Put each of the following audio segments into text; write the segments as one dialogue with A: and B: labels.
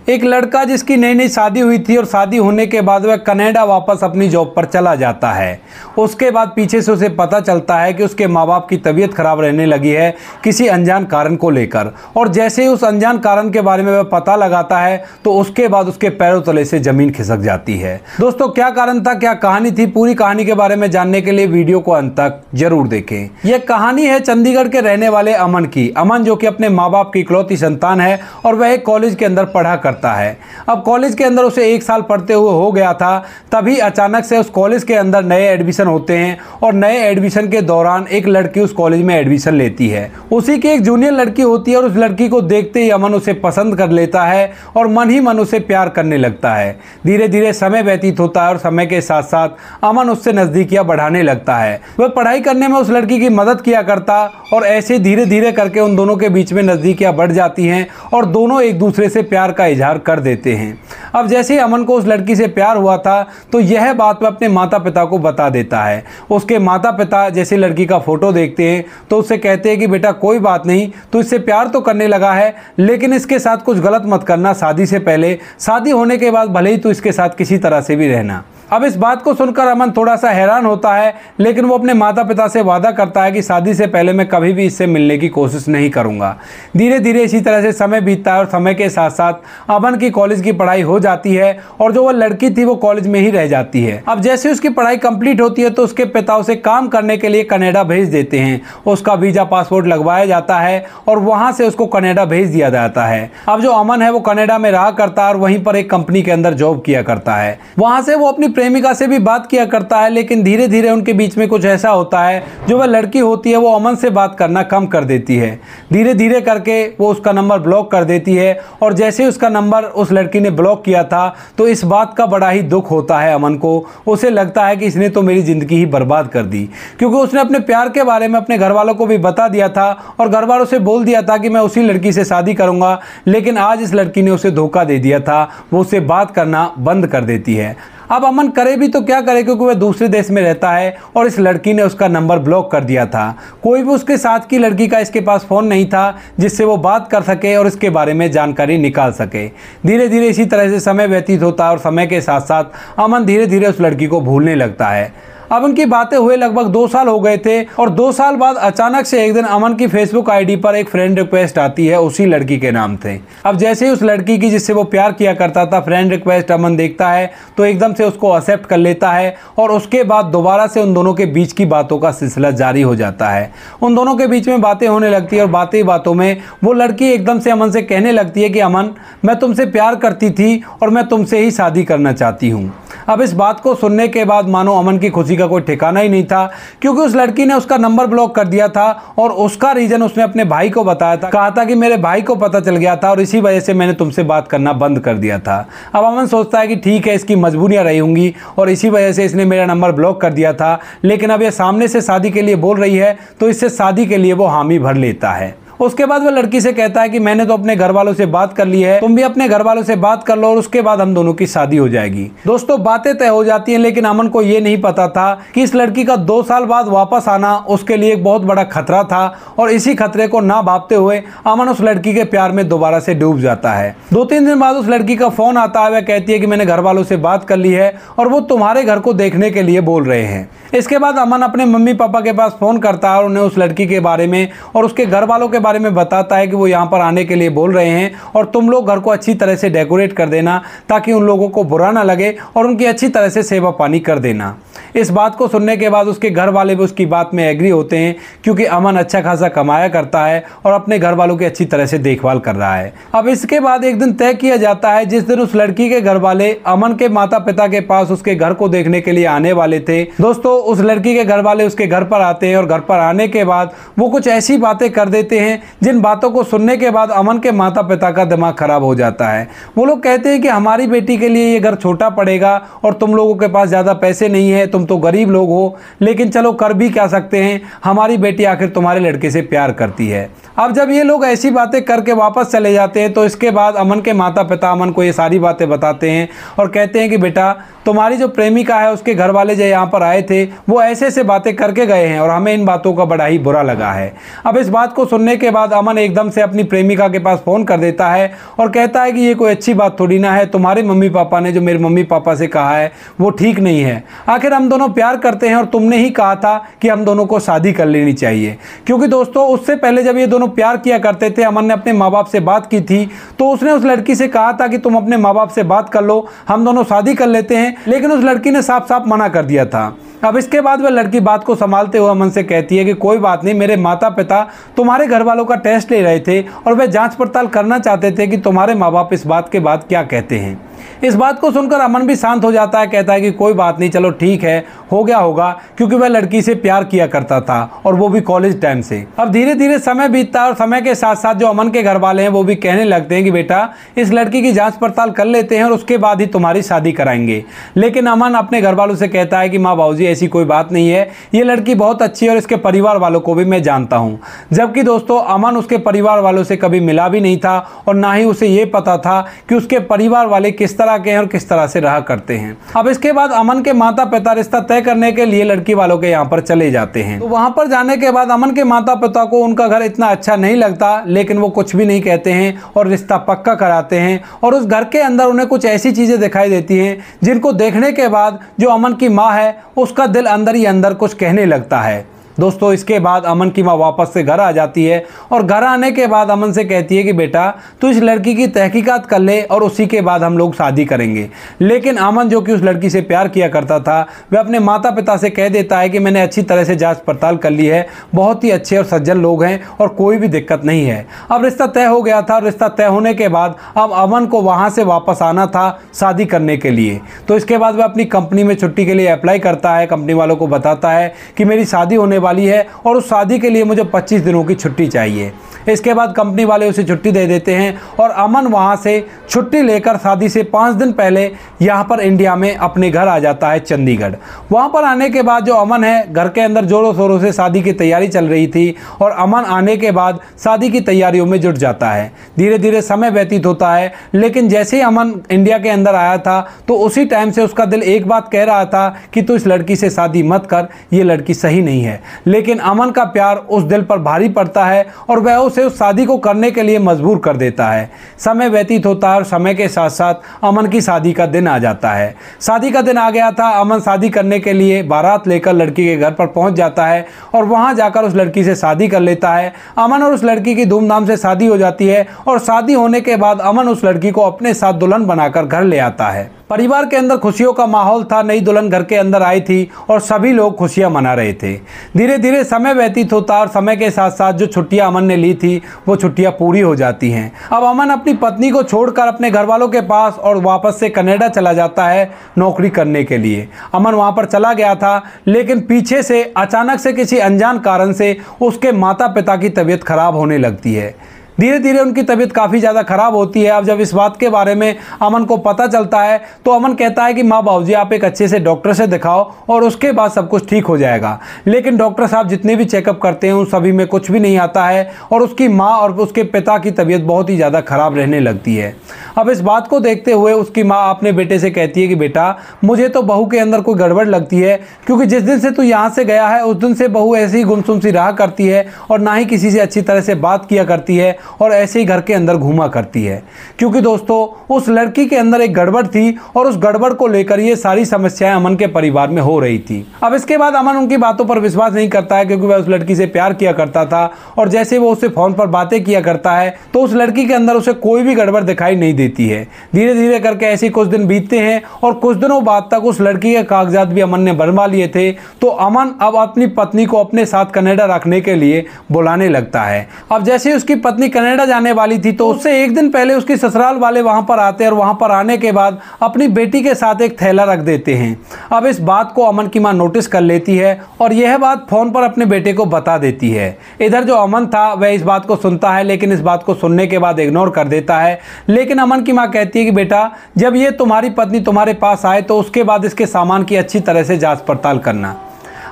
A: एक लड़का जिसकी नई नई शादी हुई थी और शादी होने के बाद वह कनाडा वापस अपनी जॉब पर चला जाता है। उसके बाद पीछे से उसे पता चलता है कि उसके माँ बाप की तबीयत खराब रहने लगी है किसी अनजान कारण को लेकर, और जैसे ही उस अनजान कारण के बारे में वह पता लगाता है तो उसके बाद उसके पैरों तले से जमीन खिसक जाती है। दोस्तों, क्या कारण था, क्या कहानी थी, पूरी कहानी के बारे में जानने के लिए वीडियो को अंत तक जरूर देखें। यह कहानी है चंडीगढ़ के रहने वाले अमन की। अमन जो कि अपने माँ बाप की इकलौती संतान है और वह एक कॉलेज के अंदर पढ़ा करता है। अब कॉलेज के अंदर उसे 1 साल पढ़ते हुए हो गया था, तभी अचानक से उस कॉलेज के अंदर नए एडमिशन होते हैं और नए एडमिशन के दौरान एक लड़की उस कॉलेज में एडमिशन लेती है। उसी की एक जूनियर लड़की होती है और उस लड़की को देखते ही अमन उसे पसंद कर लेता है और मन ही मन उसे प्यार करने लगता है। धीरे धीरे समय व्यतीत होता है और समय के साथ साथ अमन उससे नजदीकियां बढ़ाने लगता है। वह पढ़ाई करने में उस लड़की की मदद किया करता और ऐसे धीरे धीरे करके उन दोनों के बीच में नजदीकियां बढ़ जाती हैं और दोनों एक दूसरे से प्यार का इजहार कर देते हैं। अब जैसे ही अमन को उस लड़की से प्यार हुआ था तो यह बात वह अपने माता पिता को बता देता है। उसके माता पिता जैसे लड़की का फोटो देखते हैं तो उससे कहते हैं कि बेटा कोई बात नहीं, तो इससे प्यार तो करने लगा है लेकिन इसके साथ कुछ गलत मत करना शादी से पहले, शादी होने के बाद भले ही तो इसके साथ किसी तरह से भी रहना। अब इस बात को सुनकर अमन थोड़ा सा हैरान होता है, लेकिन वो अपने माता पिता से वादा करता है कि शादी से पहले मैं कभी भी इससे मिलने की कोशिश नहीं करूंगा। धीरे धीरे इसी तरह से समय बीतता है और समय के साथ साथ अमन की कॉलेज की पढ़ाई हो जाती है और जो वह लड़की थी वो कॉलेज में ही रह जाती है। अब जैसे उसकी पढ़ाई कंप्लीट होती है तो उसके पिता उसे काम करने के लिए कनाडा भेज देते हैं। उसका वीजा पासपोर्ट लगवाया जाता है और वहां से उसको कनाडा भेज दिया जाता है। अब जो अमन है वो कनाडा में रहा करता है और वहीं पर एक कंपनी के अंदर जॉब किया करता है। वहां से वो अपनी प्रेमिका से भी बात किया करता है, लेकिन धीरे धीरे उनके बीच में कुछ ऐसा होता है जो वह लड़की होती है वो अमन से बात करना कम कर देती है। धीरे धीरे करके वो उसका नंबर ब्लॉक कर देती है और जैसे ही उसका नंबर उस लड़की ने ब्लॉक किया था तो इस बात का बड़ा ही दुख होता है अमन को। उसे लगता है कि इसने तो मेरी जिंदगी ही बर्बाद कर दी, क्योंकि उसने अपने प्यार के बारे में अपने घर वालों को भी बता दिया था और घर वालों से बोल दिया था कि मैं उसी लड़की से शादी करूंगा, लेकिन आज इस लड़की ने उसे धोखा दे दिया था। वो उससे बात करना बंद कर देती है। अब अमन करे भी तो क्या करे, क्योंकि वह दूसरे देश में रहता है और इस लड़की ने उसका नंबर ब्लॉक कर दिया था। कोई भी उसके साथ की लड़की का इसके पास फ़ोन नहीं था जिससे वो बात कर सके और इसके बारे में जानकारी निकाल सके। धीरे धीरे इसी तरह से समय व्यतीत होता है और समय के साथ साथ अमन धीरे धीरे उस लड़की को भूलने लगता है। अब उनकी बातें हुए लगभग 2 साल हो गए थे और 2 साल बाद अचानक से एक दिन अमन की फेसबुक आईडी पर एक फ्रेंड रिक्वेस्ट आती है उसी लड़की के नाम से। अब जैसे ही उस लड़की की जिससे वो प्यार किया करता था फ्रेंड रिक्वेस्ट अमन देखता है तो एकदम से उसको एक्सेप्ट कर लेता है और उसके बाद दोबारा से उन दोनों के बीच की बातों का सिलसिला जारी हो जाता है। उन दोनों के बीच में बातें होने लगती है और बातें ही बातों में वो लड़की एकदम से अमन से कहने लगती है कि अमन, मैं तुमसे प्यार करती थी और मैं तुमसे ही शादी करना चाहती हूँ। अब इस बात को सुनने के बाद मानो अमन की खुशी का कोई ठिकाना ही नहीं था, क्योंकि उस लड़की ने उसका नंबर ब्लॉक कर दिया था और उसका रीजन उसने अपने भाई को बताया था। कहा था कि मेरे भाई को पता चल गया था और इसी वजह से मैंने तुमसे बात करना बंद कर दिया था। अब अमन सोचता है कि ठीक है, इसकी मजबूरियां रही होंगी और इसी वजह से इसने मेरा नंबर ब्लॉक कर दिया था, लेकिन अब यह सामने से शादी के लिए बोल रही है तो इससे शादी के लिए वो हामी भर लेता है। उसके बाद वह लड़की से कहता है कि मैंने तो अपने घर वालों से बात कर ली है, तुम भी अपने घर वालों से बात कर लो और उसके बाद हम दोनों की शादी हो जाएगी। दोस्तों, बातें तय हो जाती हैं, लेकिन अमन को यह नहीं पता था कि इस लड़की का 2 साल बाद वापस आना उसके लिए एक बहुत बड़ा खतरा था और इसी खतरे को ना भांपते हुए अमन उस लड़की के प्यार में दोबारा से डूब जाता है। 2-3 दिन बाद उस लड़की का फोन आता है। वह कहती है कि मैंने घर वालों से बात कर ली है और वो तुम्हारे घर को देखने के लिए बोल रहे हैं। इसके बाद अमन अपने मम्मी पापा के पास फोन करता है और उन्हें उस लड़की के बारे में और उसके घर वालों के बारे में बताता है कि वो यहाँ पर आने के लिए बोल रहे हैं और तुम लोग घर को अच्छी तरह से डेकोरेट कर देना ताकि उन लोगों को बुरा ना लगे और उनकी अच्छी तरह से सेवा पानी कर देना। इस बात को सुनने के बाद उसके घर वाले भी उसकी बात में एग्री होते हैं, क्योंकि अमन अच्छा खासा कमाया करता है और अपने घर वालों की अच्छी तरह से देखभाल कर रहा है। अब इसके बाद एक दिन तय किया जाता है जिस दिन उस लड़की के घर वाले अमन के माता पिता के पास उसके घर को देखने के लिए आने वाले थे। दोस्तों, उस लड़की के घर वाले उसके घर पर आते हैं और घर पर आने के बाद वो कुछ ऐसी बातें कर देते हैं जिन बातों को सुनने के बाद अमन के माता पिता का दिमाग खराब हो जाता है। वो लोग कहते हैं कि हमारी बेटी के लिए ये घर छोटा पड़ेगा और तुम लोगों के पास ज़्यादा पैसे नहीं है, तुम तो गरीब लोग हो, लेकिन चलो कर भी क्या सकते हैं, हमारी बेटी आखिर तुम्हारे लड़के से प्यार करती है। अब जब ये लोग ऐसी बातें करके वापस चले जाते हैं तो इसके बाद अमन के माता पिता अमन को ये सारी बातें बताते हैं और कहते हैं कि बेटा, तुम्हारी जो प्रेमिका है उसके घर वाले जो यहाँ पर आए थे वो ऐसे ऐसे बातें करके गए हैं और हमें इन बातों का बड़ा ही बुरा लगा है। अब इस बात को सुनने के बाद अमन एकदम से अपनी प्रेमिका के पास फ़ोन कर देता है और कहता है कि ये कोई अच्छी बात थोड़ी ना है, तुम्हारे मम्मी पापा ने जो मेरे मम्मी पापा से कहा है वो ठीक नहीं है। आखिर हम दोनों प्यार करते हैं और तुमने ही कहा था कि हम दोनों को शादी कर लेनी चाहिए। क्योंकि दोस्तों उससे पहले जब ये दोनों प्यार किया करते थे, अमन ने अपने माँ बाप से बात की थी तो उसने उस लड़की से कहा था कि तुम अपने माँ बाप से बात कर लो, हम दोनों शादी कर लेते हैं, लेकिन उस लड़की ने साफ साफ मना कर दिया था। अब इसके बाद वह लड़की बात को संभालते हुए अमन से कहती है कि कोई बात नहीं, मेरे माता पिता तुम्हारे घर वालों का टेस्ट ले रहे थे और वे जांच पड़ताल करना चाहते थे कि तुम्हारे माँ बाप इस बात के बाद क्या कहते हैं। इस बात को सुनकर अमन भी शांत हो जाता है, कहता है कि कोई बात नहीं, चलो ठीक है, हो गया होगा, क्योंकि वह लड़की से प्यार किया करता था और वो भी कॉलेज टाइम से। अब धीरे धीरे समय बीतता है और समय के साथ साथ जो अमन के घर वाले हैं वो भी कहने लगते हैं कि बेटा इस लड़की की जांच पड़ताल कर लेते हैं और उसके बाद ही तुम्हारी शादी कराएंगे। लेकिन अमन अपने घर वालों से कहता है कि माँ बाबूजी ऐसी कोई बात नहीं है, ये लड़की बहुत अच्छी है और इसके परिवार वालों को भी मैं जानता हूँ। जबकि दोस्तों अमन उसके परिवार वालों से कभी मिला भी नहीं था और ना ही उसे ये पता था कि उसके परिवार वाले किस तरह के हैं और किस तरह से रहा करते हैं। अब इसके बाद अमन के माता पिता रिश्ता तय करने के लिए लड़की वालों के यहाँ पर चले जाते हैं। तो वहां पर जाने के बाद अमन के माता पिता को उनका घर इतना अच्छा नहीं लगता, लेकिन वो कुछ भी नहीं कहते हैं और रिश्ता पक्का कराते हैं। और उस घर के अंदर उन्हें कुछ ऐसी चीजें दिखाई देती हैं जिनको देखने के बाद जो अमन की माँ है उसका दिल अंदर ही अंदर कुछ कहने लगता है। दोस्तों इसके बाद अमन की माँ वापस से घर आ जाती है और घर आने के बाद अमन से कहती है कि बेटा तू इस लड़की की तहकीकात कर ले और उसी के बाद हम लोग शादी करेंगे। लेकिन अमन जो कि उस लड़की से प्यार किया करता था वह अपने माता पिता से कह देता है कि मैंने अच्छी तरह से जांच पड़ताल कर ली है, बहुत ही अच्छे और सज्जन लोग हैं और कोई भी दिक्कत नहीं है। अब रिश्ता तय हो गया था। रिश्ता तय होने के बाद अब अमन को वहाँ से वापस आना था शादी करने के लिए। तो इसके बाद वह अपनी कंपनी में छुट्टी के लिए अप्लाई करता है, कंपनी वालों को बताता है कि मेरी शादी होने वाली है और उस शादी के लिए मुझे 25 दिनों की छुट्टी चाहिए। इसके बाद कंपनी वाले उसे छुट्टी दे देते हैं और अमन वहां से छुट्टी लेकर शादी से 5 दिन पहले यहां पर इंडिया में अपने घर आ जाता है चंडीगढ़। वहां पर आने के बाद जो अमन है घर के अंदर जोरों शोरों से शादी की तैयारी चल रही थी और अमन आने के बाद शादी की तैयारियों में जुट जाता है। धीरे धीरे समय व्यतीत होता है, लेकिन जैसे ही अमन इंडिया के अंदर आया था तो उसी टाइम से उसका दिल एक बात कह रहा था कि तू इस लड़की से शादी मत कर, ये लड़की सही नहीं है। लेकिन अमन का प्यार उस दिल पर भारी पड़ता है और वह उसे उस शादी को करने के लिए मजबूर कर देता है। समय व्यतीत होता है और समय के साथ साथ अमन की शादी का दिन आ जाता है। शादी का दिन आ गया था। अमन शादी करने के लिए बारात लेकर लड़की के घर पर पहुंच जाता है और वहां जाकर उस लड़की से शादी कर लेता है। अमन और उस लड़की की धूमधाम से शादी हो जाती है और शादी होने के बाद अमन उस लड़की को अपने साथ दुल्हन बनाकर घर ले आता है। परिवार के अंदर खुशियों का माहौल था। नई दुल्हन घर के अंदर आई थी और सभी लोग खुशियां मना रहे थे। धीरे धीरे समय व्यतीत होता और समय के साथ साथ जो छुट्टियां अमन ने ली थी वो छुट्टियां पूरी हो जाती हैं। अब अमन अपनी पत्नी को छोड़कर अपने घर वालों के पास और वापस से कनाडा चला जाता है नौकरी करने के लिए। अमन वहां पर चला गया था, लेकिन पीछे से अचानक से किसी अनजान कारण से उसके माता पिता की तबीयत खराब होने लगती है। धीरे धीरे उनकी तबीयत काफ़ी ज़्यादा ख़राब होती है। अब जब इस बात के बारे में अमन को पता चलता है तो अमन कहता है कि माँ बाबूजी आप एक अच्छे से डॉक्टर से दिखाओ और उसके बाद सब कुछ ठीक हो जाएगा। लेकिन डॉक्टर साहब जितने भी चेकअप करते हैं उन सभी में कुछ भी नहीं आता है और उसकी माँ और उसके पिता की तबीयत बहुत ही ज़्यादा ख़राब रहने लगती है। अब इस बात को देखते हुए उसकी माँ अपने बेटे से कहती है कि बेटा मुझे तो बहू के अंदर कोई गड़बड़ लगती है, क्योंकि जिस दिन से तू यहाँ से गया है उस दिन से बहू ऐसी ही गुमसुम सी रहा करती है और ना ही किसी से अच्छी तरह से बात किया करती है और ऐसे ही घर के अंदर घूमा करती है। क्योंकि दोस्तों उस लड़की के अंदर एक गड़बड़ थी और उस गड़बड़ को लेकर ये सारी समस्याएं अमन के परिवार में हो रही थी। अब इसके बाद अमन उनकी बातों पर विश्वास नहीं करता है, क्योंकि वह उस लड़की से प्यार किया करता था और जैसे वो उससे फोन पर बातें किया करता है तो उस लड़की के अंदर उसे कोई भी गड़बड़ दिखाई नहीं देती है। धीरे धीरे करके ऐसे कुछ दिन बीतते हैं और कुछ दिनों बाद तक उस लड़की के कागजात भी अमन ने बनवा लिए थे। तो अमन अब अपनी पत्नी को अपने साथ कनाडा रखने के लिए बुलाने लगता है। अब जैसे उसकी पत्नी कनाडा जाने वाली थी तो उससे एक दिन पहले उसके ससुराल वाले वहां पर आते हैं और वहां पर आने के बाद अपनी बेटी के साथ एक थैला रख देते हैं। अब इस बात को अमन की मां नोटिस कर लेती है और यह बात फोन पर अपने बेटे को बता देती है। इधर जो अमन था वह इस बात को सुनता है, लेकिन इस बात को सुनने के बाद इग्नोर कर देता है। लेकिन अमन की मां कहती है कि बेटा जब ये तुम्हारी पत्नी तुम्हारे पास आए तो उसके बाद इसके सामान की अच्छी तरह से जांच पड़ताल करना।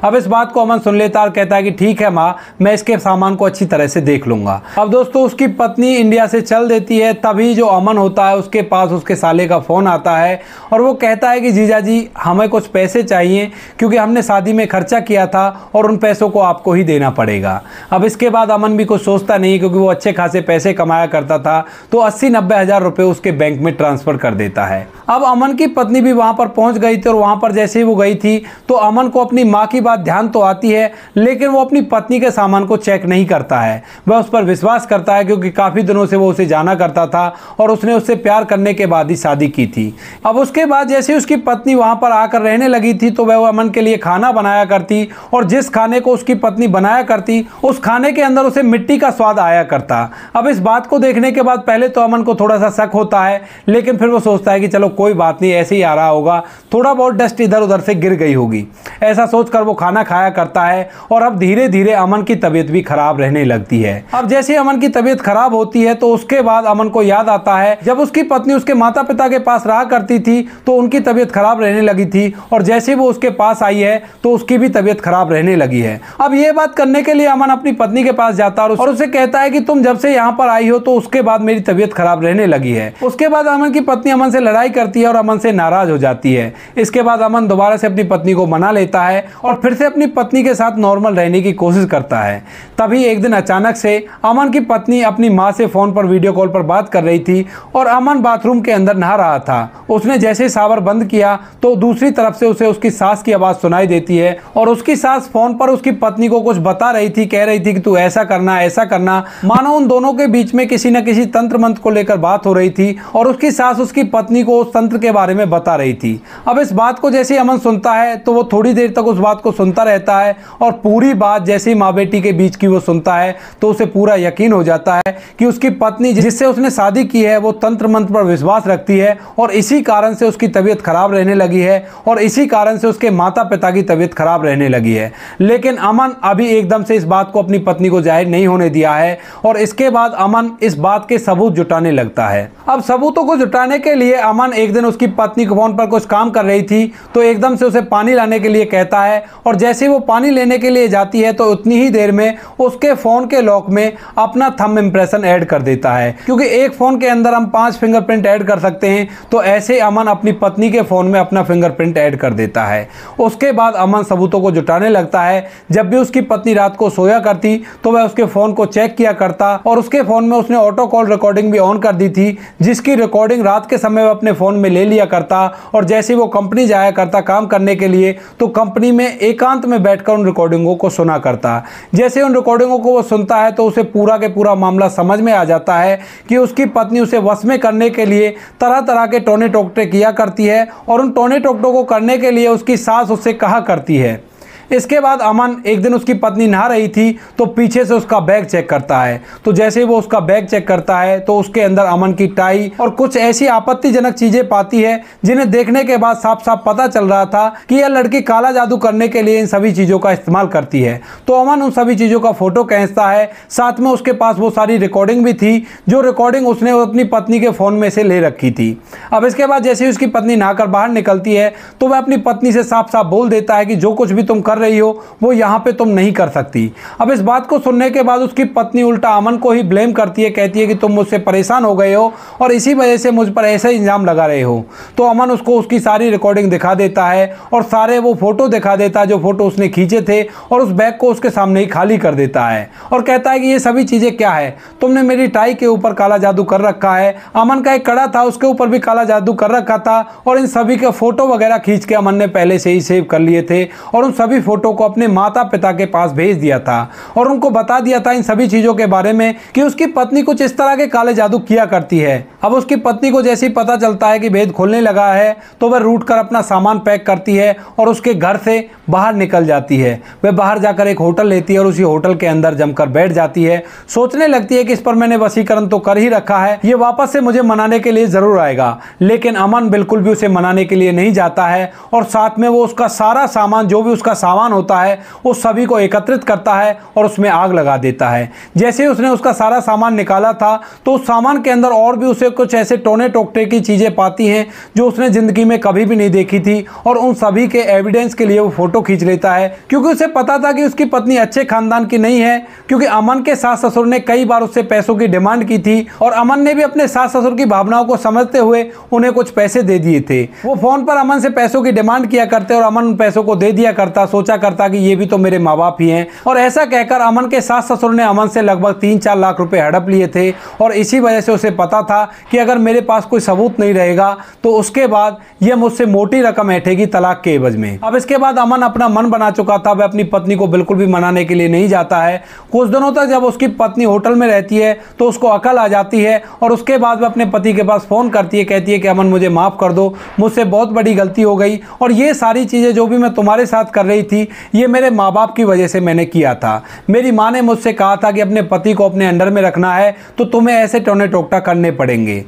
A: अब इस बात को अमन सुन लेता और कहता है कि ठीक है माँ, मैं इसके सामान को अच्छी तरह से देख लूंगा। अब दोस्तों उसकी पत्नी इंडिया से चल देती है, तभी जो अमन होता है उसके पास उसके साले का फ़ोन आता है और वो कहता है कि जीजा जी हमें कुछ पैसे चाहिए, क्योंकि हमने शादी में खर्चा किया था और उन पैसों को आपको ही देना पड़ेगा। अब इसके बाद अमन भी कुछ सोचता नहीं, क्योंकि वो अच्छे खासे पैसे कमाया करता था, तो 80-90 हज़ार रुपये उसके बैंक में ट्रांसफ़र कर देता है। अब अमन की पत्नी भी वहाँ पर पहुँच गई थी और वहाँ पर जैसे ही वो गई थी तो अमन को अपनी माँ की बात ध्यान तो आती है, लेकिन वो अपनी पत्नी के सामान को चेक नहीं करता है। वह उस पर विश्वास करता है, क्योंकि काफ़ी दिनों से वो उसे जाना करता था और उसने उससे प्यार करने के बाद ही शादी की थी। अब उसके बाद जैसे उसकी पत्नी वहाँ पर आकर रहने लगी थी तो वह अमन के लिए खाना बनाया करती, और जिस खाने को उसकी पत्नी बनाया करती उस खाने के अंदर उसे मिट्टी का स्वाद आया करता। अब इस बात को देखने के बाद पहले तो अमन को थोड़ा सा शक होता है, लेकिन फिर वो सोचता है कि चलो कोई बात नहीं, ऐसे ही आ रहा होगा, थोड़ा बहुत डस्ट इधर उधर से गिर गई होगी। ऐसा सोचकर वो खाना खाया करता है और अब धीरे धीरे अमन की तबीयत भी खराब रहने लगती है। अब जैसे अमन की तबीयत खराब होती है तो उसके बाद अमन को याद आता है जब उसकी पत्नी उसके माता पिता के पास रहा करती थी तो उनकी तबीयत खराब रहने लगी थी, और जैसे वो उसके पास आई है तो उसकी भी तबीयत खराब रहने लगी है। अब ये बात करने के लिए अमन अपनी पत्नी के पास जाता है और उसे कहता है कि तुम जब से यहाँ पर आई हो तो उसके बाद मेरी तबीयत खराब रहने लगी है। उसके बाद अमन की पत्नी अमन से लड़ाई करती है और अमन से नाराज हो जाती है। इसके बाद अमन दोबारा से अपनी पत्नी को मना लेता है और फिर से अपनी पत्नी के साथ नॉर्मल रहने की कोशिश करता है। तभी एक दिन अचानक से अमन की पत्नी अपनी माँ से फोन पर वीडियो कॉल पर बात कर रही थी और अमन बाथरूम के अंदर नहा रहा था। उसने जैसे शावर बंद किया तो दूसरी तरफ से उसे उसकी सास की आवाज़ सुनाई देती है और उसकी सास फोन पर उसकी पत्नी को कुछ बता रही थी, कह रही थी कि तू ऐसा करना ऐसा करना। मानो उन दोनों के बीच में किसी न किसी तंत्र मंत्र को लेकर बात हो रही थी और उसकी सास उसकी पत्नी को उस तंत्र के बारे में बता रही थी। अब इस बात को जैसे अमन सुनता है तो वो थोड़ी देर तक उस बात को सुनता रहता है और पूरी बात जैसे ही माँ बेटी के बीच की वो सुनता है तो उसे पूरा यकीन हो जाता है कि उसकी पत्नी जिससे उसने शादी की है वो तंत्र मंत्र पर विश्वास रखती है और इसी कारण से उसकी तबीयत खराब रहने लगी है और इसी कारण से उसके माता पिता की तबीयत खराब रहने लगी है। लेकिन अमन अभी एकदम से इस बात को अपनी पत्नी को जाहिर नहीं होने दिया है और इसके बाद अमन इस बात के सबूत जुटाने लगता है। अब सबूतों को जुटाने के लिए अमन एक दिन उसकी पत्नी के फोन पर कुछ काम कर रही थी तो एकदम से उसे पानी लाने के लिए कहता है और जैसे वो पानी लेने के लिए जाती है तो उतनी ही देर में उसके फोन के लॉक में अपना थंब इंप्रेशन ऐड कर देता है, क्योंकि एक फोन के अंदर हम 5 फिंगरप्रिंट ऐड कर सकते हैं। तो ऐसे अमन अपनी पत्नी के फोन में अपना फिंगरप्रिंट ऐड कर देता है। उसके बाद अमन सबूतों को जुटाने लगता है। जब भी उसकी पत्नी रात को सोया करती तो वह उसके फोन को चेक किया करता और उसके फोन में उसने ऑटो कॉल रिकॉर्डिंग भी ऑन कर दी थी, जिसकी रिकॉर्डिंग रात के समय वह अपने फोन में ले लिया करता और जैसे वो कंपनी जाया करता काम करने के लिए तो कंपनी में एकांत में बैठकर उन रिकॉर्डिंगों को सुना करता। जैसे उन रिकॉर्डिंगों को वो सुनता है तो उसे पूरा के पूरा मामला समझ में आ जाता है कि उसकी पत्नी उसे वश में करने के लिए तरह तरह के टोने टोकटे किया करती है और उन टोने टोकटों को करने के लिए उसकी सास उससे कहा करती है। इसके बाद अमन एक दिन उसकी पत्नी नहा रही थी तो पीछे से उसका बैग चेक करता है। तो जैसे ही वो उसका बैग चेक करता है तो उसके अंदर अमन की टाई और कुछ ऐसी आपत्तिजनक चीजें पाती है जिन्हें देखने के बाद साफ साफ पता चल रहा था कि यह लड़की काला जादू करने के लिए इन सभी चीजों का इस्तेमाल करती है। तो अमन उन सभी चीजों का फोटो खींचता है, साथ में उसके पास वो सारी रिकॉर्डिंग भी थी जो रिकॉर्डिंग उसने अपनी पत्नी के फोन में से ले रखी थी। अब इसके बाद जैसे ही उसकी पत्नी नहाकर बाहर निकलती है तो वह अपनी पत्नी से साफ साफ बोल देता है कि जो कुछ भी तुम कर रही हो वो यहाँ पे तुम नहीं कर सकती। अब इस बात को सुनने के बाद उसकी पत्नी उल्टा अमन को ही ब्लेम करती है, कहती है कि तुम मुझसे परेशान हो गए हो और इसी वजह से मुझ पर ऐसा इल्जाम लगा रहे हो। तो अमन उसको उसकी सारी रिकॉर्डिंग दिखा देता है और सारे वो फोटो दिखा देता है जो फोटो उसने खींचे थे और उस बैग को उसके सामने ही खाली कर देता है और कहता है कि ये सभी चीज़ें क्या है, तुमने मेरी टाई के ऊपर काला जादू कर रखा है। अमन का एक कड़ा था उसके ऊपर भी काला जादू कर रखा था और इन सभी के फोटो वगैरह खींच के अमन ने पहले से ही सेव कर लिए थे और उन सभी फोटो को अपने माता पिता के पास भेज दिया था और उनको बता दिया था इन सभी चीजों के बारे में कि उसकी पत्नी कुछ इस तरह के काले जादू किया करती है। अब उसकी पत्नी को जैसे ही पता चलता है कि भेद खोलने लगा है तो वह रूठ कर अपना सामान पैक करती है और उसके घर से बाहर निकल जाती है। वह बाहर जाकर एक होटल लेती है और उसी होटल के अंदर जमकर बैठ जाती है। सोचने लगती है कि इस पर मैंने वशीकरण तो कर ही रखा है, ये वापस से मुझे मनाने के लिए जरूर आएगा। लेकिन अमन बिल्कुल भी उसे मनाने के लिए नहीं जाता है और साथ में वो उसका सारा सामान जो भी उसका सामान होता है उस सभी को एकत्रित करता है और उसमें आग लगा देता है। जैसे ही उसने उसका सारा सामान निकाला था तो उस सामान के अंदर और भी उसे कुछ ऐसे टोने टोकटे की चीज़ें पाती हैं जो उसने ज़िंदगी में कभी भी नहीं देखी थी, और उन सभी के एविडेंस के लिए वो फ़ोटो खींच लेता है, क्योंकि उसे पता था कि उसकी पत्नी अच्छे खानदान की नहीं है, क्योंकि अमन के सास ससुर ने कई बार उससे पैसों की डिमांड की थी और अमन ने भी अपने सास ससुर की भावनाओं को समझते हुए उन्हें कुछ पैसे दे दिए थे। वो फ़ोन पर अमन से पैसों की डिमांड किया करते और अमन उन पैसों को दे दिया करता, सोचा करता कि ये भी तो मेरे माँ बाप ही हैं, और ऐसा कहकर अमन के सास ससुर ने अमन से लगभग 3-4 लाख रुपए हड़प लिए थे। और इसी वजह से उसे पता था कि अगर मेरे पास कोई सबूत नहीं रहेगा तो उसके बाद यह मुझसे मोटी रकम ऐंठेगी तलाक के एवज में। अब इसके बाद अमन अपना मन बना चुका था, वह अपनी पत्नी को बिल्कुल भी मनाने के लिए नहीं जाता है। कुछ दिनों तक जब उसकी पत्नी होटल में रहती है तो उसको अकल आ जाती है और उसके बाद वह अपने पति के पास फ़ोन करती है, कहती है कि अमन मुझे माफ़ कर दो, मुझसे बहुत बड़ी गलती हो गई और ये सारी चीज़ें जो भी मैं तुम्हारे साथ कर रही थी ये मेरे माँ बाप की वजह से मैंने किया था। मेरी माँ ने मुझसे कहा था कि अपने पति को अपने अंडर में रखना है तो तुम्हें ऐसे टोने टोकटा करने पड़ेंगे।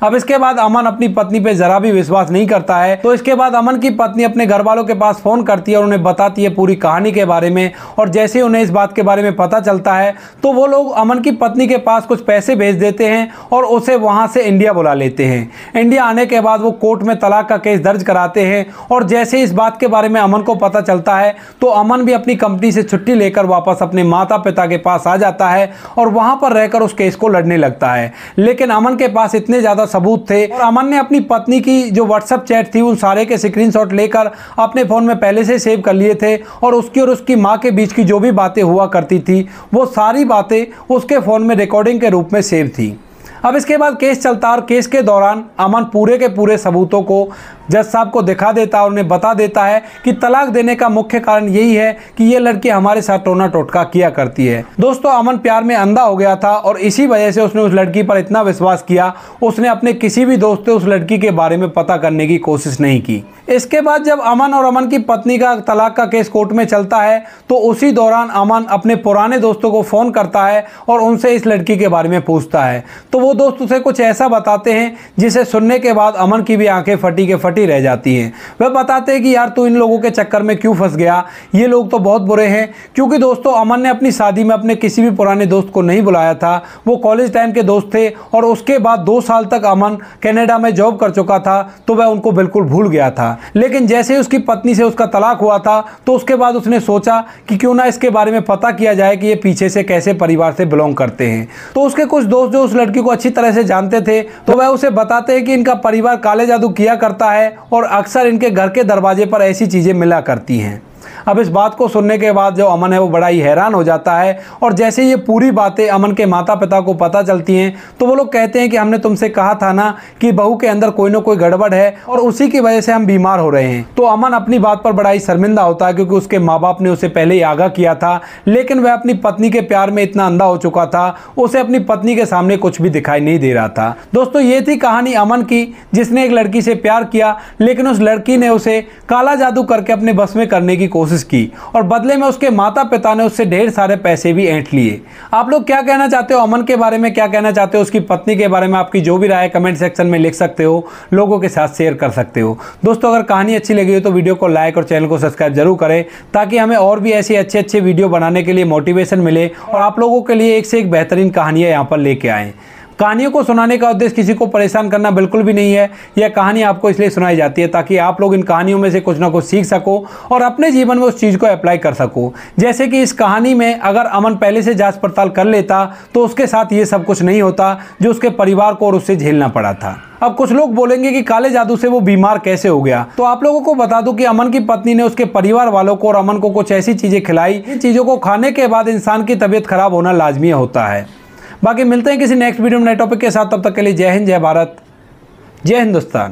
A: अब इसके बाद अमन अपनी पत्नी पे जरा भी विश्वास नहीं करता है, तो इसके बाद अमन की पत्नी अपने घर वालों के पास फ़ोन करती है और उन्हें बताती है पूरी कहानी के बारे में। और जैसे ही उन्हें इस बात के बारे में पता चलता है तो वो लोग अमन की पत्नी के पास कुछ पैसे भेज देते हैं और उसे वहाँ से इंडिया बुला लेते हैं। इंडिया आने के बाद वो कोर्ट में तलाक का केस दर्ज कराते हैं और जैसे ही इस बात के बारे में अमन को पता चलता है तो अमन भी अपनी कंपनी से छुट्टी लेकर वापस अपने माता पिता के पास आ जाता है और वहाँ पर रहकर उस केस को लड़ने लगता है। लेकिन अमन के पास इतने ज़्यादा सबूत थे और अमन ने अपनी पत्नी की जो व्हाट्सएप चैट थी उन सारे के स्क्रीनशॉट लेकर अपने फ़ोन में पहले से सेव कर लिए थे और उसकी और उसकी माँ के बीच की जो भी बातें हुआ करती थी वो सारी बातें उसके फ़ोन में रिकॉर्डिंग के रूप में सेव थी। अब इसके बाद केस चलता और केस के दौरान अमन पूरे के पूरे सबूतों को जज साहब को दिखा देता और उन्हें बता देता है कि तलाक देने का मुख्य कारण यही है कि ये लड़की हमारे साथ टोना टोटका किया करती है। दोस्तों अमन प्यार में अंधा हो गया था और इसी वजह से उसने उस लड़की पर इतना विश्वास किया, उसने अपने किसी भी दोस्त से उस लड़की के बारे में पता करने की कोशिश नहीं की। इसके बाद जब अमन और अमन की पत्नी का तलाक का केस कोर्ट में चलता है तो उसी दौरान अमन अपने पुराने दोस्तों को फ़ोन करता है और उनसे इस लड़की के बारे में पूछता है, तो वो दोस्त उसे कुछ ऐसा बताते हैं जिसे सुनने के बाद अमन की भी आंखें फटी के फटी रह जाती हैं। वह बताते हैं कि यार तू इन लोगों के चक्कर में क्यों फंस गया, ये लोग तो बहुत बुरे हैं। क्योंकि दोस्तों अमन ने अपनी शादी में अपने किसी भी पुराने दोस्त को नहीं बुलाया था, वो कॉलेज टाइम के दोस्त थे और उसके बाद 2 साल तक अमन कनाडा में जॉब कर चुका था तो वह उनको बिल्कुल भूल गया था। लेकिन जैसे ही उसकी पत्नी से उसका तलाक हुआ था तो उसके बाद उसने सोचा कि क्यों ना इसके बारे में पता किया जाए कि ये पीछे से कैसे परिवार से बिलोंग करते हैं। तो उसके कुछ दोस्त जो उस लड़की को अच्छी तरह से जानते थे तो वह उसे बताते हैं कि इनका परिवार काले जादू किया करता है और अक्सर इनके घर के दरवाजे पर ऐसी चीज़ें मिला करती हैं। अब इस बात को सुनने के बाद जो अमन है वो बड़ा ही हैरान हो जाता है और जैसे ये पूरी बातें अमन के माता पिता को पता चलती हैं तो वो लोग कहते हैं कि हमने तुमसे कहा था ना कि बहू के अंदर कोई ना कोई गड़बड़ है और उसी की वजह से हम बीमार हो रहे हैं। तो अमन अपनी बात पर बड़ा ही शर्मिंदा होता है क्योंकि उसके माँ बाप ने उसे पहले ही आगाह किया था, लेकिन वह अपनी पत्नी के प्यार में इतना अंधा हो चुका था उसे अपनी पत्नी के सामने कुछ भी दिखाई नहीं दे रहा था। दोस्तों ये थी कहानी अमन की जिसने एक लड़की से प्यार किया लेकिन उस लड़की ने उसे काला जादू करके अपने बस में करने की कोशिश की और बदले में उसके माता पिता ने उससे ढेर सारे पैसे भी ऐंठ लिए। आप लोग क्या कहना चाहते हो अमन के बारे में, क्या कहना चाहते हो उसकी पत्नी के बारे में? आपकी जो भी राय है कमेंट सेक्शन में लिख सकते हो, लोगों के साथ शेयर कर सकते हो। दोस्तों अगर कहानी अच्छी लगी हो तो वीडियो को लाइक और चैनल को सब्सक्राइब जरूर करें ताकि हमें और भी ऐसे अच्छे वीडियो बनाने के लिए मोटिवेशन मिले और आप लोगों के लिए एक से एक बेहतरीन कहानियाँ यहाँ पर लेके आएँ। कहानियों को सुनाने का उद्देश्य किसी को परेशान करना बिल्कुल भी नहीं है। यह कहानी आपको इसलिए सुनाई जाती है ताकि आप लोग इन कहानियों में से कुछ ना कुछ सीख सको और अपने जीवन में उस चीज़ को अप्लाई कर सको। जैसे कि इस कहानी में अगर अमन पहले से जांच पड़ताल कर लेता तो उसके साथ ये सब कुछ नहीं होता जो उसके परिवार को और उससे झेलना पड़ा था। अब कुछ लोग बोलेंगे कि काले जादू से वो बीमार कैसे हो गया, तो आप लोगों को बता दूं कि अमन की पत्नी ने उसके परिवार वालों को और अमन को कुछ ऐसी चीज़ें खिलाई, इन चीज़ों को खाने के बाद इंसान की तबीयत खराब होना लाजमी होता है। बाकी मिलते हैं किसी नेक्स्ट वीडियो में नए टॉपिक के साथ, तब तक के लिए जय हिंद, जय भारत, जय हिंदुस्तान।